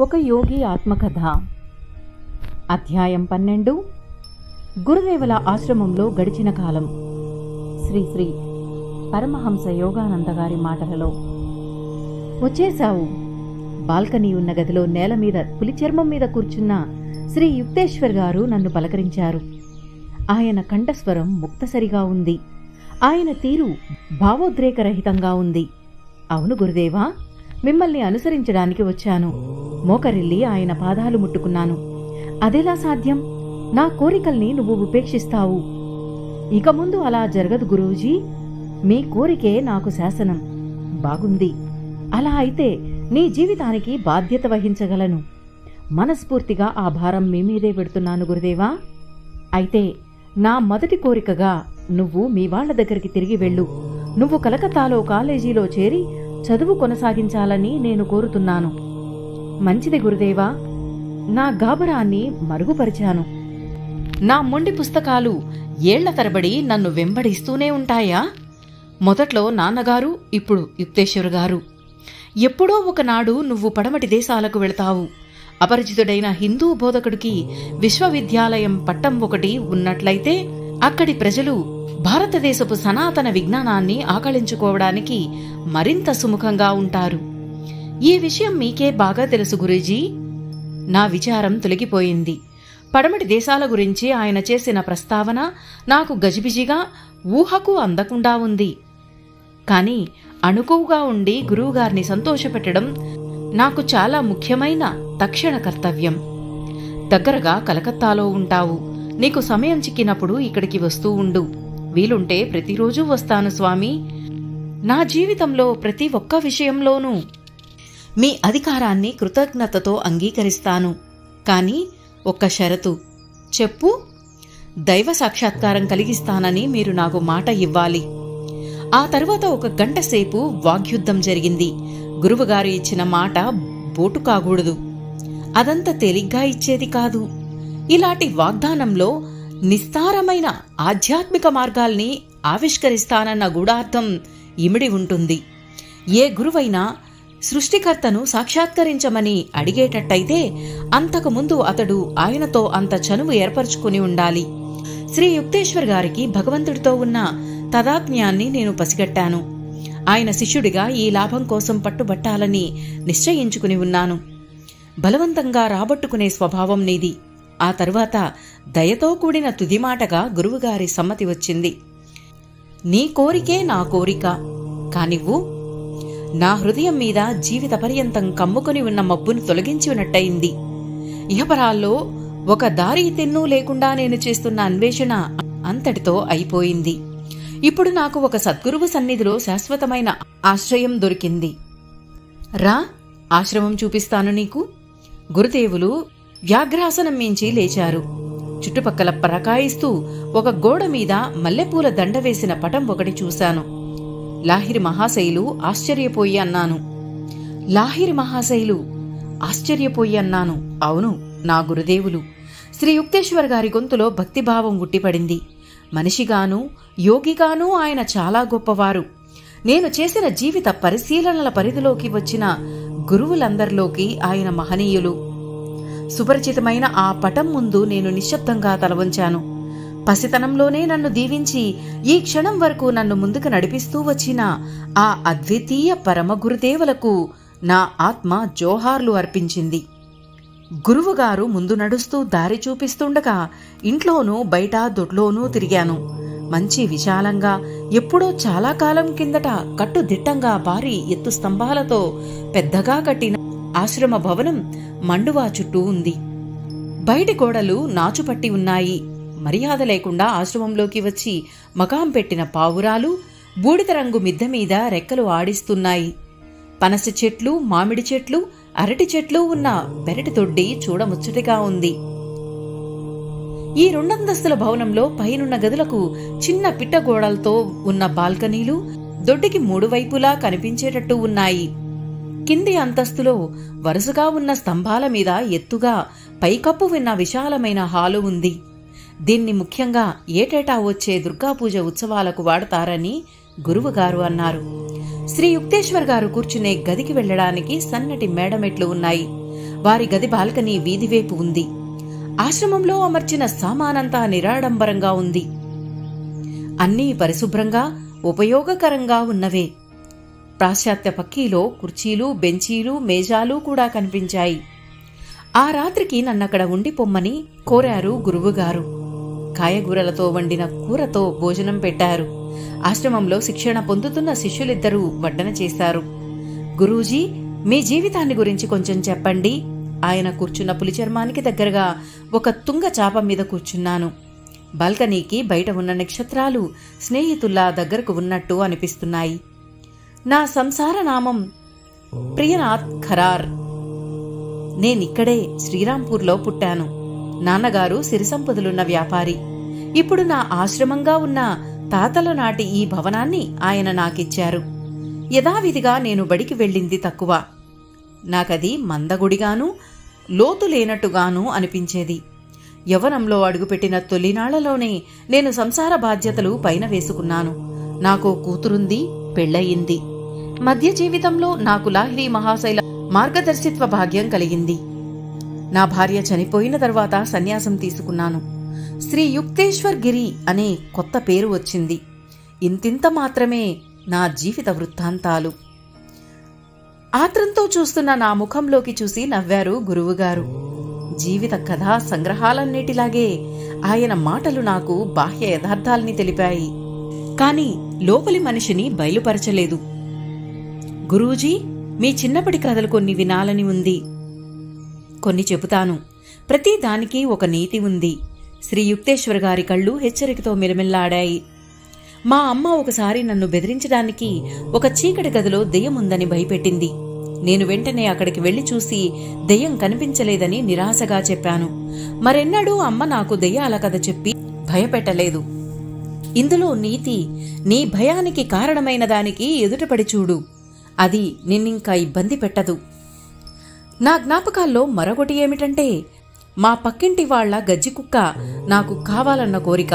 ఒక యోగి ఆత్మకథ. అధ్యాయం 12. గురుదేవుల ఆశ్రమంలో గడిచిన కాలం. శ్రీ శ్రీ పరమహంస యోగానంద గారి మాటలలో. వచ్చేశావు. బాల్కనీ ఉన్న గదిలో నేల మీద పులి చర్మం మీద కూర్చున్న శ్రీ యుక్తేశ్వర్ గారు నన్ను పలకరించారు. ఆయన కంఠస్వరం ముక్తసరిగా ఉంది. ఆయన తీరు భావోద్రేకరహితంగా ఉంది. అవును గురుదేవా, మిమ్మల్ని అనుసరించడానికి వచ్చాను. మోకరిల్లి ఆయన పాదాలు ముట్టుకున్నాను. అదెలా సాధ్యం? నా కోరికల్ని నువ్వు ఉపేక్షిస్తావు. ఇక ముందు అలా జరగదు గురూజీ. మీ కోరికే నాకు శాసనం. బాగుంది. అలా అయితే నీ జీవితానికి బాధ్యత వహించగలను. మనస్ఫూర్తిగా ఆ భారం మీ మీదే పెడుతున్నాను గురుదేవా. అయితే నా మొదటి కోరికగా నువ్వు మీ వాళ్ల దగ్గరికి తిరిగి వెళ్ళు. నువ్వు కలకత్తాలో కాలేజీలో చేరి చదువు కొనసాగించాలని నేను కోరుతున్నాను. మంచిది గురుదేవా. నా గాబరాన్ని మరుగుపరిచాను. నా మొండి పుస్తకాలు ఏళ్ల తరబడి నన్ను వెంబడిస్తూనే ఉంటాయా? మొదట్లో నాన్నగారు, ఇప్పుడు యుక్తేశ్వర్ గారు. ఎప్పుడో ఒకనాడు నువ్వు పడమటి దేశాలకు వెళతావు. అపరిచితుడైన హిందూ బోధకుడికి విశ్వవిద్యాలయం పట్టం ఒకటి ఉన్నట్లయితే అక్కడి ప్రజలు భారతదేశపు సనాతన విజ్ఞానాన్ని ఆకళించుకోవడానికి మరింత సుముఖంగా ఉంటారు. ఈ విషయం మీకే బాగా తెలుసు గురూజీ. నా విచారం తొలగిపోయింది. పడమటి దేశాల గురించి ఆయన చేసిన ప్రస్తావన నాకు గజిబిజిగా, ఊహకు అందకుండా ఉంది. కాని అణుకువగా ఉండి గురువుగారిని సంతోషపెట్టడం నాకు చాలా ముఖ్యమైన తక్షణ కర్తవ్యం. దగ్గరగా కలకత్తాలో ఉంటావు. నీకు సమయం చిక్కినప్పుడు ఇక్కడికి వస్తూ ఉండు. వీలుంటే ప్రతిరోజూ వస్తాను స్వామి. నా జీవితంలో ప్రతి ఒక్క విషయంలోనూ మీ అధికారాన్ని కృతజ్ఞతతో అంగీకరిస్తాను. కాని ఒక్క షరతు. చెప్పు. దైవ సాక్షాత్కారం కలిగిస్తానని మీరు నాకు మాట ఇవ్వాలి. ఆ తరువాత 1 గంట సేపు వాగ్యుద్ధం జరిగింది. గురువుగారు ఇచ్చిన మాట బోటు కాకూడదు. అదంత తేలిగ్గా ఇచ్చేది కాదు. ఇలాంటి వాగ్దానంలో నిస్తారమైన ఆధ్యాత్మిక మార్గాల్ని ఆవిష్కరిస్తానన్న గూఢార్థం ఇమిడి ఉంటుంది. ఏ గురువైనా సృష్టికర్తను సాక్షాత్కరించమని అడిగేటట్టయితే అంతకుముందు అతడు ఆయనతో అంత చనువు ఏర్పరచుకుని ఉండాలి. శ్రీ యుక్తేశ్వర్ గారికి భగవంతుడితో ఉన్న తదాత్మ్యాన్ని నేను పసిగట్టాను. ఆయన శిష్యుడిగా ఈ లాభం కోసం పట్టుబట్టాలని నిశ్చయించుకుని ఉన్నాను. బలవంతంగా రాబట్టుకునే స్వభావం నీది. ఆ తరువాత దయతో కూడిన తుదిమాటగా గురువుగారి సమ్మతి వచ్చింది. నీ కోరికే నా కోరిక కానివ్వు. నా హృదయం మీద జీవిత పర్యంతం కమ్ముకుని ఉన్న మబ్బును తొలగించి ఉన్నట్టయింది. ఇహపరాల్లో ఒక దారి తెన్ను లేకుండా నేను చేస్తున్న అన్వేషణ అంతటితో అయిపోయింది. ఇప్పుడు నాకు ఒక సద్గురువు సన్నిధిలో శాశ్వతమైన ఆశ్రయం దొరికింది. రా, ఆశ్రమం చూపిస్తాను నీకు. గురుదేవులు వ్యాఘ్రాసనం మించి లేచారు. చుట్టుపక్కల పరకాయిస్తూ ఒక గోడ మీద మల్లెపూల దండ వేసిన పటం ఒకటి చూశాను. లాహిరి మహాశైలు ఆశ్చర్యపోయి అన్నాను. లాహిరి మహాశైలు ఆశ్చర్యపోయి అన్నాను. అవును, నా గురుదేవులు. శ్రీ యుక్తేశ్వర్ గారి గొంతులో భక్తిభావం ఉట్టిపడింది. మనిషిగాను యోగిగానూ ఆయన చాలా గొప్పవారు. నేను చేసిన జీవిత పరిశీలనల పరిధిలోకి వచ్చిన గురువులందరిలోకి ఆయన మహనీయులు. సుపరిచితమైన ఆ పటం ముందు నేను నిశ్శబ్దంగా తలవంచాను. పసితనంలోనే నన్ను దీవించి ఈ క్షణం వరకు నన్ను ముందుకు నడిపిస్తూ వచ్చిన ఆ అద్వితీయ పరమ గురుదేవులకు నా ఆత్మ జోహార్లు అర్పించింది. గురువుగారు ముందు నడుస్తూ దారి చూపిస్తుండగా ఇంట్లోనూ బయట దొడ్లోనూ తిరిగాను. మంచి విశాలంగా, ఎప్పుడో చాలా కాలం కిందట కట్టుదిట్టంగా భారీ ఎత్తు స్తంభాలతో పెద్దగా కట్టిన ఆశ్రమ భవనం మండువా చుట్టూ ఉంది. బయటి గోడలు నాచుపట్టి ఉన్నాయి. మర్యాద లేకుండా ఆశ్రమంలోకి వచ్చి మకాం పెట్టిన పావురాలు బూడిద రంగు మిద్దె మీద రెక్కలు ఆడిస్తున్నాయి. పనస చెట్లు, మామిడి చెట్లు, అరటి చెట్లు ఉన్న పెరటి తొడ్డి చూడముచ్చటగా ఉంది. ఈ 2 అంతస్తుల భవనంలో పైనున్న గదులకు చిన్న పిట్టగోడలతో ఉన్న బాల్కనీలు దొడ్డికి 3 వైపులా కనిపించేటట్టు ఉన్నాయి. కింది అంతస్తులో వరుసగా ఉన్న స్తంభాల మీద ఎత్తుగా పైకప్పు విన్న విశాలమైన హాలు ఉంది. దీన్ని ముఖ్యంగా ఏటేటా వచ్చే దుర్గాపూజ ఉత్సవాలకు వాడతారని గురువుగారు అన్నారు. శ్రీ యుక్తేశ్వర్ గారు కూర్చునే గదికి వెళ్లడానికి సన్నటి మేడమెట్లు ఉన్నాయి. వారి గది బాల్కనీ వీధివేపు ఉంది. ఆశ్రమంలో అమర్చిన సామానంతా నిరాడంబరంగా ఉంది. అన్నీ పరిశుభ్రంగా ఉపయోగకరంగా ఉన్నవే. పాశ్చాత్య పక్కీలో కుర్చీలు, బెంచీలు, మేజాలు కూడా కనిపించాయి. ఆ రాత్రికి నన్నక్కడ ఉండిపొమ్మని కోరారు గురువుగారు. కాయగూరలతో వండిన కూరతో భోజనం పెట్టారు. ఆశ్రమంలో శిక్షణ పొందుతున్న శిష్యులిద్దరూ వడ్డన చేశారు. గురూజీ, మీ జీవితాన్ని గురించి కొంచెం చెప్పండి. ఆయన కూర్చున్న పులిచర్మానికి దగ్గరగా ఒక తుంగ చాప మీద కూర్చున్నాను. బాల్కనీకి బయట ఉన్న నక్షత్రాలు స్నేహితుల్లా దగ్గరకు ఉన్నట్టు అనిపిస్తున్నాయి. నా సంసార నామం ప్రియనాథ్ ఖరార్. నేనిక్కడే శ్రీరాంపూర్లో పుట్టాను. నాన్నగారు సిరిసంపదలున్న వ్యాపారి. ఇప్పుడు నా ఆశ్రమంగా ఉన్న తాతల నాటి ఈ భవనాన్ని ఆయన నాకిచ్చారు. యథావిధిగా నేను బడికి వెళ్ళింది తక్కువ. నాకది మందగుడిగానూ లోతు లేనట్టుగానూ అనిపించేది. యవ్వనంలో అడుగుపెట్టిన తొలినాళ్లలోనే నేను సంసార బాధ్యతలు పైన వేసుకున్నాను. నాకో కూతురుంది, పెళ్లయింది. మధ్య జీవితంలో నాకు లాహిరి మహాశైల మార్గదర్శిత్వ భాగ్యం కలిగింది. నా భార్య చనిపోయిన తర్వాత సన్యాసం తీసుకున్నాను. శ్రీ యుక్తేశ్వర్ గిరి అనే కొత్త పేరు వచ్చింది. ఇంతింత మాత్రమే నా జీవిత వృత్తాంతాలు. ఆత్రంతో చూస్తున్న నా ముఖంలోకి చూసి నవ్వారు గురువుగారు. జీవిత కథా సంగ్రహాలన్నిటిలాగే ఆయన మాటలు నాకు బాహ్య యథార్థాల్ని తెలిపాయి, కాని లోపలి మనిషిని బయలుపరచలేదు. గురూజీ, మీ చిన్నప్పటి కథలు కొన్ని వినాలని ఉంది. కొన్ని చెబుతాను. ప్రతి దానికి ఒక నీతి ఉంది. శ్రీ యుక్తేశ్వర్ గారి కళ్ళు హెచ్చరికతో మిలమిల్లాడాయి. మా అమ్మ ఒకసారి నన్ను బెదిరించడానికి ఒక చీకటి గదిలో దెయ్యముందని భయపెట్టింది. నేను వెంటనే అక్కడికి వెళ్లి చూసి దెయ్యం కనిపించలేదని నిరాశగా చెప్పాను. మరెన్నడూ అమ్మ నాకు దెయ్యాల కథ చెప్పి భయపెట్టలేదు. ఇందులో నీతి, నీ భయానికి కారణమైన దానికి ఎదుటపడి చూడు. అది నిన్నింకా ఇబ్బంది పెట్టదు. నా జ్ఞాపకాల్లో మరొకటి ఏమిటంటే, మా పక్కింటి వాళ్ల గజ్జి కుక్క నాకు కావాలన్న కోరిక.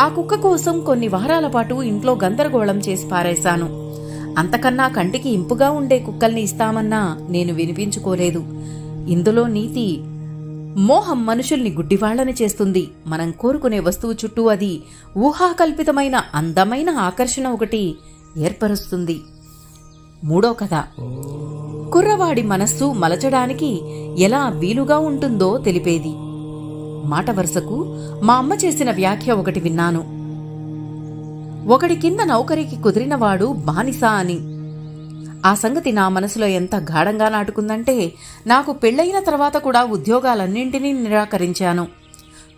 ఆ కుక్క కోసం కొన్ని వారాల పాటు ఇంట్లో గందరగోళం చేసి పారేశాను. అంతకన్నా కంటికి ఇంపుగా ఉండే కుక్కల్ని ఇస్తామన్నా నేను వినిపించుకోలేదు. ఇందులో నీతి, మోహం మనుషుల్ని గుడ్డివాళ్లని చేస్తుంది. మనం కోరుకునే వస్తువు చుట్టూ అది ఊహాకల్పితమైన అందమైన ఆకర్షణ ఒకటి ఏర్పరుస్తుంది. మూడో కథ, కుర్రవాడి మనస్సు మలచడానికి ఎలా వీలుగా ఉంటుందో తెలిపేది. మాట వరుసకు మా అమ్మ చేసిన వ్యాఖ్య ఒకటి విన్నాను. ఒకడి కింద నౌకరికి కుదిరినవాడు బానిస అని. ఆ సంగతి నా మనసులో ఎంత గాఢంగా నాటుకుందంటే, నాకు పెళ్లయిన తర్వాత కూడా ఉద్యోగాలన్నింటినీ నిరాకరించాను.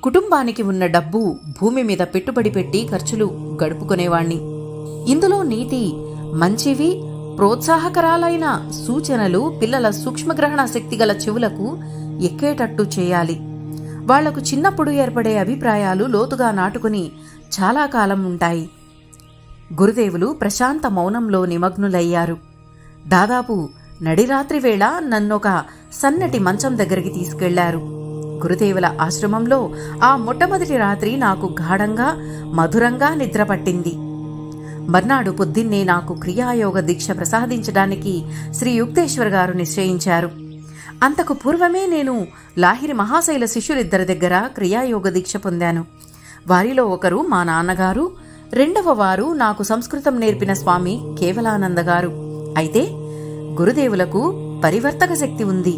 కుటుంబానికి ఉన్న డబ్బు భూమి మీద పెట్టుబడి పెట్టి ఖర్చులు గడుపుకునేవాణ్ణి. ఇందులో నీతి, మంచివి ప్రోత్సాహకరాలైన సూచనలు పిల్లల సూక్ష్మగ్రహణ శక్తిగల చెవులకు ఎక్కేటట్టు చేయాలి. వాళ్లకు చిన్నప్పుడు ఏర్పడే అభిప్రాయాలు లోతుగా నాటుకుని చాలా కాలం ఉంటాయి. గురుదేవులు ప్రశాంత మౌనంలో నిమగ్నులయ్యారు. దాదాపు నడిరాత్రి వేళ నన్నొక సన్నటి మంచం దగ్గరికి తీసుకెళ్లారు. గురుదేవుల ఆశ్రమంలో ఆ మొట్టమొదటి రాత్రి నాకు గాఢంగా మధురంగా నిద్రపట్టింది. మర్నాడు పొద్దున్నే నాకు క్రియాయోగ దీక్ష ప్రసాదించడానికి శ్రీ యుక్తేశ్వర్ గారు నిశ్చయించారు. అంతకు పూర్వమే నేను లాహిరి మహాశైల శిష్యులిద్దరి దగ్గర క్రియాయోగ దీక్ష పొందాను. వారిలో ఒకరు మా నాన్నగారు, రెండవ వారు నాకు సంస్కృతం నేర్పిన స్వామి కేవలానంద గారు. అయితే గురుదేవులకు పరివర్తక శక్తి ఉంది.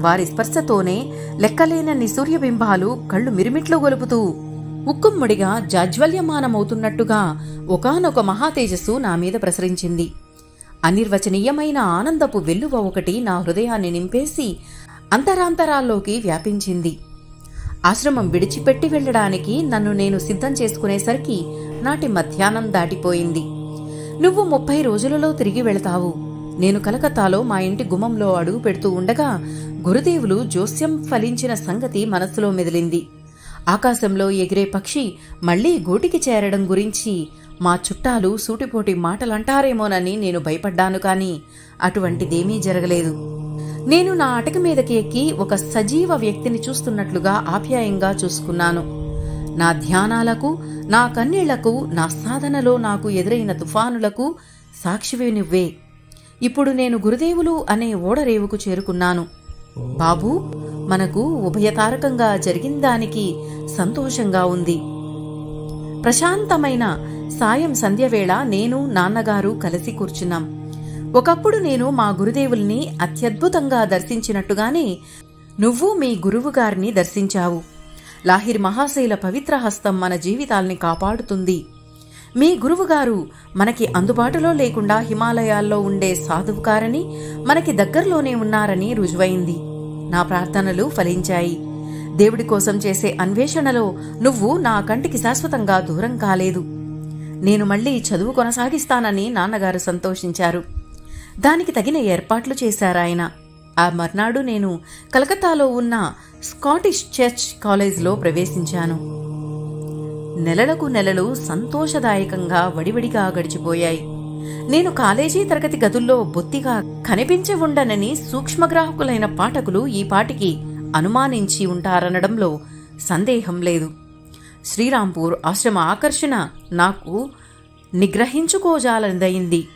వారి స్పర్శతోనే లెక్కలేనన్ని సూర్యబింబాలు కళ్ళు మిరుమిట్లు గొలుపుతూ ఉక్కుమ్మడిగా జాజ్వల్యమానమవుతున్నట్టుగా ఒకానొక మహాతేజస్సు నా మీద ప్రసరించింది. అనిర్వచనీయమైన ఆనందపు వెల్లువ ఒకటి నా హృదయాన్ని నింపేసి అంతరాంతరాల్లోకి వ్యాపించింది. ఆశ్రమం విడిచిపెట్టి వెళ్లడానికి నన్ను నేను సిద్ధం చేసుకునేసరికి నాటి మధ్యాహ్నం దాటిపోయింది. నువ్వు 30 రోజులలో తిరిగి వెళతావు. నేను కలకత్తాలో మా ఇంటి గుమ్మంలో అడుగు పెడుతూ ఉండగా గురుదేవులు జోస్యం ఫలించిన సంగతి మనస్సులో మెదిలింది. ఆకాశంలో ఎగిరే పక్షి మళ్లీ గూటికి చేరడం గురించి మా చుట్టాలు సూటిపోటి మాటలంటారేమోనని నేను భయపడ్డాను. కాని అటువంటిదేమీ జరగలేదు. నేను నా అటక మీదకి ఎక్కి ఒక సజీవ వ్యక్తిని చూస్తున్నట్లుగా ఆప్యాయంగా చూసుకున్నాను. నా ధ్యానాలకు, నా కన్నీళ్లకు, నా సాధనలో నాకు ఎదురైన తుఫానులకు సాక్షివే నువ్వే. ఇప్పుడు నేను గురుదేవులు అనే ఓడరేవుకు చేరుకున్నాను. బాబూ, మనకు ఉభయతారకంగా జరిగిన దానికి సంతోషంగా ఉంది. ప్రశాంతమైన సాయం సంధ్యవేళ నేను నాన్నగారు కలిసి కూర్చున్నాం. ఒకప్పుడు నేను మా గురుదేవుల్ని అత్యద్భుతంగా దర్శించినట్టుగానే నువ్వు మీ గురువుగారిని దర్శించావు. లాహిర్ మహాశైల పవిత్ర హస్తం మన జీవితాల్ని కాపాడుతుంది. మీ గురువుగారు మనకి అందుబాటులో లేకుండా హిమాలయాల్లో ఉండే సాధువుకారని, మనకి దగ్గరలోనే ఉన్నారని రుజువైంది. నా ప్రార్థనలు ఫలించాయి. దేవుడి కోసం చేసే అన్వేషణలో నువ్వు నా కంటికి శాశ్వతంగా దూరం కాలేదు. నేను మళ్లీ చదువు కొనసాగిస్తానని నాన్నగారు సంతోషించారు. దానికి తగిన ఏర్పాట్లు చేశారాయన. ఆ మర్నాడు నేను కలకత్తాలో ఉన్న స్కాటిష్ చర్చ్ కాలేజ్లో ప్రవేశించాను. నెలలకు నెలలు సంతోషదాయకంగా వడివడిగా గడిచిపోయాయి. నేను కాలేజీ తరగతి గదుల్లో బొత్తిగా కనిపించి ఉండనని సూక్ష్మగ్రాహకులైన పాఠకులు ఈ పాటికి అనుమానించి ఉంటారనడంలో సందేహం లేదు. శ్రీరాంపూర్ ఆశ్రమ ఆకర్షణ నాకు నిగ్రహించుకోజాలదయింది.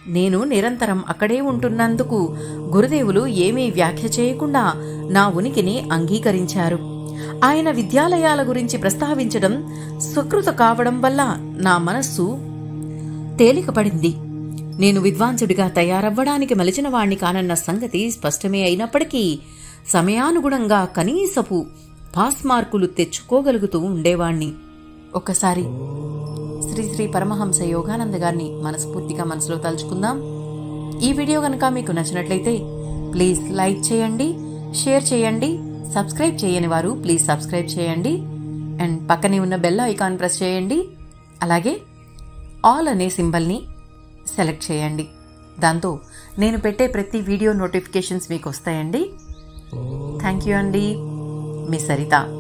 నేను నిరంతరం అక్కడే ఉంటున్నందుకు గురుదేవులు ఏమీ వ్యాఖ్య చేయకుండా నా ఉనికిని అంగీకరించారు. ఆయన విద్యాలయాల గురించి ప్రస్తావించడం స్వకృత కావడం వల్ల నా మనస్సు తేలికపడింది. నేను విద్వాంసుడిగా తయారవ్వడానికి మలిచిన వాణ్ణి కానన్న సంగతి స్పష్టమే అయినప్పటికీ సమయానుగుణంగా కనీసపు పాస్ మార్కులు తెచ్చుకోగలుగుతూ ఉండేవాణ్ణి. ఒక్కసారి శ్రీ శ్రీ పరమహంస యోగానంద గారిని మనస్ఫూర్తిగా మనసులో తలుచుకుందాం. ఈ వీడియో కనుక మీకు నచ్చినట్లయితే ప్లీజ్ లైక్ చేయండి, షేర్ చేయండి. సబ్స్క్రైబ్ చేయని వారు ప్లీజ్ సబ్స్క్రైబ్ చేయండి. అండ్ పక్కనే ఉన్న బెల్ ఐకాన్ ప్రెస్ చేయండి. అలాగే ఆల్ అనే సింబల్ని సెలెక్ట్ చేయండి. దాంతో నేను పెట్టే ప్రతి వీడియో నోటిఫికేషన్స్ మీకు వస్తాయండి. థ్యాంక్ యూ అండి. మీ సరిత.